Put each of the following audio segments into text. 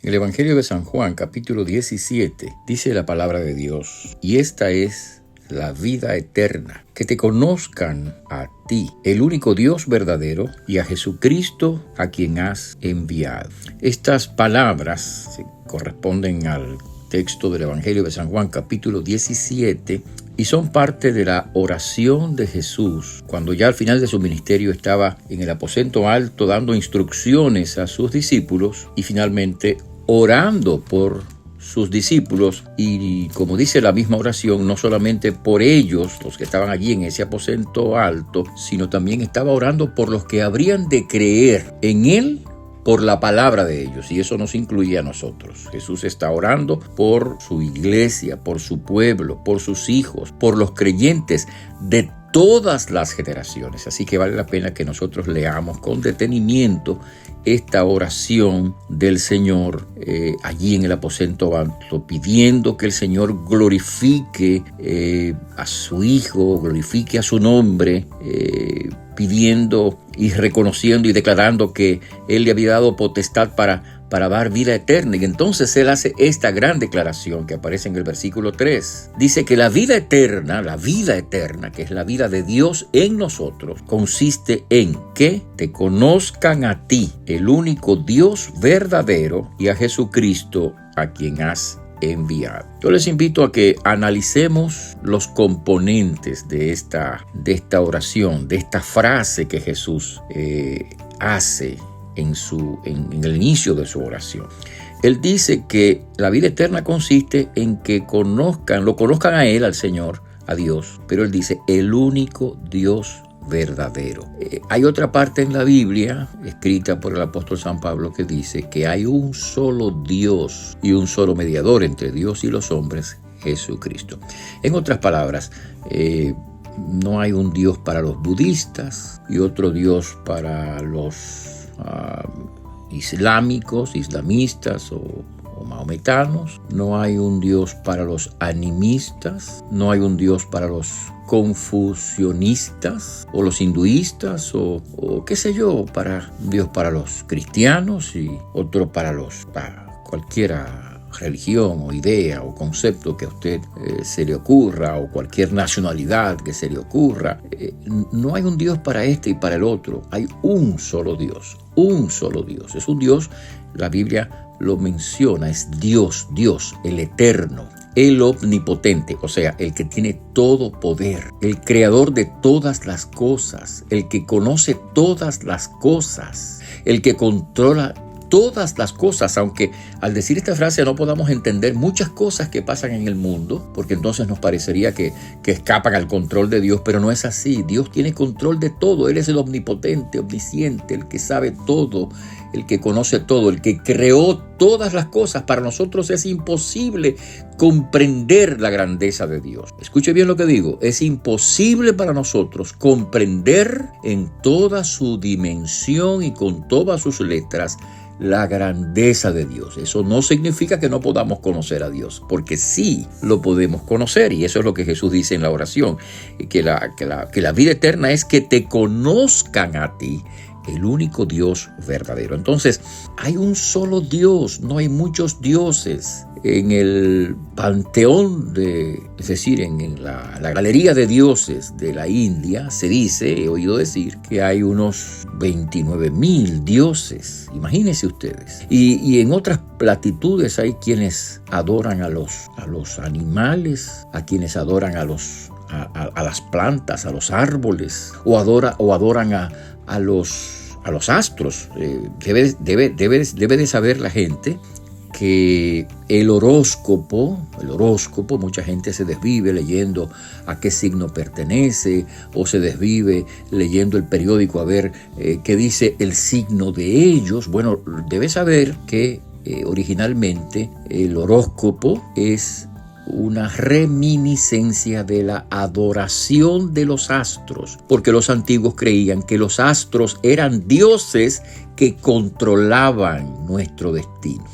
El Evangelio de San Juan, capítulo 17, dice la palabra de Dios: y esta es la vida eterna, que te conozcan a ti, el único Dios verdadero, y a Jesucristo a quien has enviado. Estas palabras se corresponden al texto del Evangelio de San Juan, capítulo 17, y son parte de la oración de Jesús, cuando ya al final de su ministerio estaba en el aposento alto dando instrucciones a sus discípulos y finalmente orando por sus discípulos, y como dice la misma oración, no solamente por ellos, los que estaban allí en ese aposento alto, sino también estaba orando por los que habrían de creer en Él por la palabra de ellos, y eso nos incluye a nosotros. Jesús está orando por su iglesia, por su pueblo, por sus hijos, por los creyentes de todas las generaciones. Así que vale la pena que nosotros leamos con detenimiento esta oración del Señor allí en el aposento alto, pidiendo que el Señor glorifique a su Hijo, glorifique a su nombre, pidiendo y reconociendo y declarando que Él le había dado potestad para dar vida eterna. Y entonces Él hace esta gran declaración que aparece en el versículo 3. Dice que la vida eterna, que es la vida de Dios en nosotros, consiste en que te conozcan a ti, el único Dios verdadero, y a Jesucristo a quien has enviado. Yo les invito a que analicemos los componentes de esta oración, de esta frase que Jesús hace en el inicio de su oración. Él dice que la vida eterna consiste en que lo conozcan a Él, al Señor, a Dios, pero Él dice el único Dios verdadero. Hay otra parte en la Biblia escrita por el apóstol San Pablo que dice que hay un solo Dios y un solo mediador entre Dios y los hombres, Jesucristo. En otras palabras, no hay un Dios para los budistas y otro Dios para los islamistas o mahometanos. No hay un Dios para los animistas, no hay un Dios para los confucionistas o los hinduistas o qué sé yo, Dios para los cristianos y otro para cualquiera religión o idea o concepto que a usted se le ocurra, o cualquier nacionalidad que se le ocurra. No hay un Dios para este y para el otro. Hay un solo Dios. Es un Dios, la Biblia lo menciona, es Dios, el eterno, el omnipotente, o sea, el que tiene todo poder, el creador de todas las cosas, el que conoce todas las cosas, el que controla todas las cosas, aunque al decir esta frase no podamos entender muchas cosas que pasan en el mundo, porque entonces nos parecería que escapan al control de Dios, pero no es así. Dios tiene control de todo. Él es el omnipotente, omnisciente, el que sabe todo, el que conoce todo, el que creó todas las cosas. Para nosotros es imposible comprender la grandeza de Dios. Escuche bien lo que digo. Es imposible para nosotros comprender en toda su dimensión y con todas sus letras la grandeza de Dios. Eso no significa que no podamos conocer a Dios, porque sí lo podemos conocer, y eso es lo que Jesús dice en la oración, que la vida eterna es que te conozcan a ti, el único Dios verdadero. Entonces, hay un solo Dios, no hay muchos dioses. En el panteón es decir, en la galería de dioses de la India, se dice, he oído decir, que hay unos 29,000 dioses. Imagínense ustedes. Y en otras latitudes hay quienes adoran a los animales, a quienes adoran a las plantas, a los árboles, o adoran a los astros. Debe de saber la gente que el horóscopo, mucha gente se desvive leyendo a qué signo pertenece, o se desvive leyendo el periódico a ver qué dice el signo de ellos. Bueno, debe saber que originalmente el horóscopo es una reminiscencia de la adoración de los astros, porque los antiguos creían que los astros eran dioses que controlaban nuestro destino.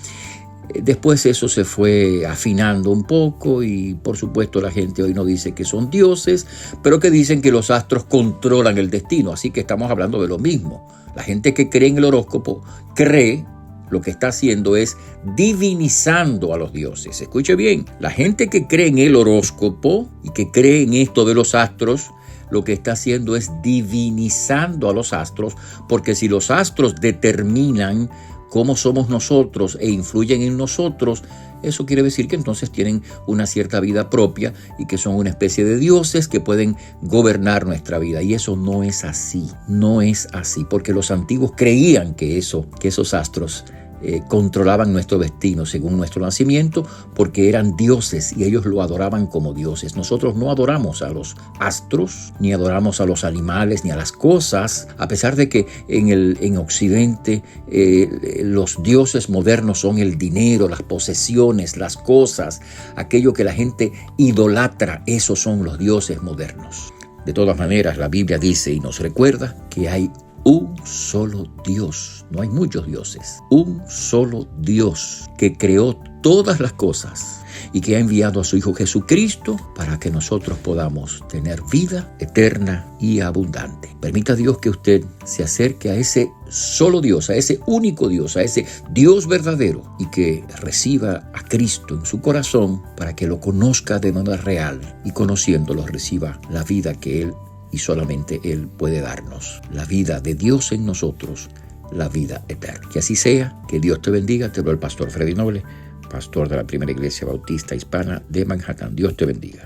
Después eso se fue afinando un poco y por supuesto la gente hoy no dice que son dioses, pero que dicen que los astros controlan el destino, así que estamos hablando de lo mismo. La gente que cree en el horóscopo cree lo que está haciendo es divinizando a los dioses. Escuche bien, la gente que cree en el horóscopo y que cree en esto de los astros, lo que está haciendo es divinizando a los astros, porque si los astros determinan cómo somos nosotros e influyen en nosotros, eso quiere decir que entonces tienen una cierta vida propia y que son una especie de dioses que pueden gobernar nuestra vida. Y eso no es así, porque los antiguos creían que esos astros controlaban nuestro destino según nuestro nacimiento, porque eran dioses y ellos lo adoraban como dioses. Nosotros no adoramos a los astros, ni adoramos a los animales, ni a las cosas, a pesar de que en Occidente los dioses modernos son el dinero, las posesiones, las cosas, aquello que la gente idolatra, esos son los dioses modernos. De todas maneras, la Biblia dice y nos recuerda que hay un solo Dios, no hay muchos dioses, un solo Dios que creó todas las cosas y que ha enviado a su Hijo Jesucristo para que nosotros podamos tener vida eterna y abundante. Permita a Dios que usted se acerque a ese solo Dios, a ese único Dios, a ese Dios verdadero, y que reciba a Cristo en su corazón para que lo conozca de manera real y conociéndolo reciba la vida que Él y solamente Él puede darnos, la vida de Dios en nosotros, la vida eterna. Que así sea, que Dios te bendiga. Te habló el pastor Freddy Noble, pastor de la Primera Iglesia Bautista Hispana de Manhattan. Dios te bendiga.